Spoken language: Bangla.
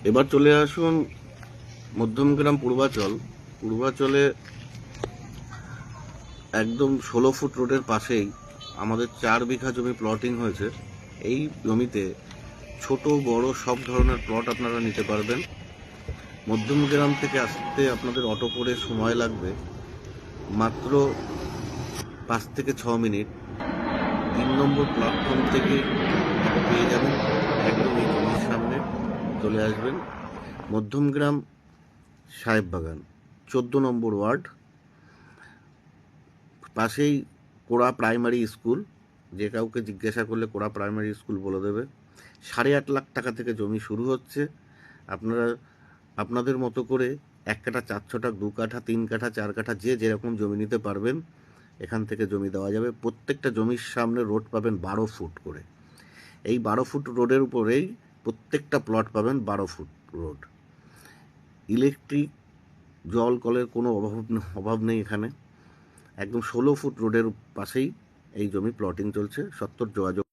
এবার চলে আসুন মধ্যমগ্রাম পূর্বাচল। পূর্বাচলে একদম 16 ফুট রোডের পাশেই আমাদের 4 বিঘা জমি প্লটিং হয়েছে। এই জমিতে ছোট বড় সব ধরনের প্লট আপনারা নিতে পারবেন। মধ্যমগ্রাম থেকে আসতে আপনাদের অটো করে সময় লাগবে মাত্র 5 থেকে 6 মিনিট। 3 নম্বর প্ল্যাটফর্ম থেকে অটো পেয়ে যাবেন। একদম এই জমির সামনে চলে আসবেন। মধ্যমগ্রাম সাহেববাগান 14 নম্বর ওয়ার্ড, পাশেই কোড়া প্রাইমারি স্কুল। যে কাউকে জিজ্ঞাসা করলে কোড়া প্রাইমারি স্কুল বলে দেবে। 8.5 লাখ টাকা থেকে জমি শুরু হচ্ছে। আপনারা আপনাদের মতো করে 1 কাঠা 4 ছটাক 2 কাঠা 3 কাঠা 4 কাঠা যে যেরকম জমি নিতে পারবেন এখান থেকে জমি দেওয়া যাবে। প্রত্যেকটা জমির সামনে রোড পাবেন 12 ফুট করে। এই 12 ফুট রোডের উপরেই প্রত্যেকটা প্লট পাবেন 12 ফুট রোড। ইলেকট্রিক জল কলের কোনো অভাব নেই এখানে। একদম 16 ফুট রোডের পাশেই এই জমি প্লটিং চলছে। 70 যোগাযোগ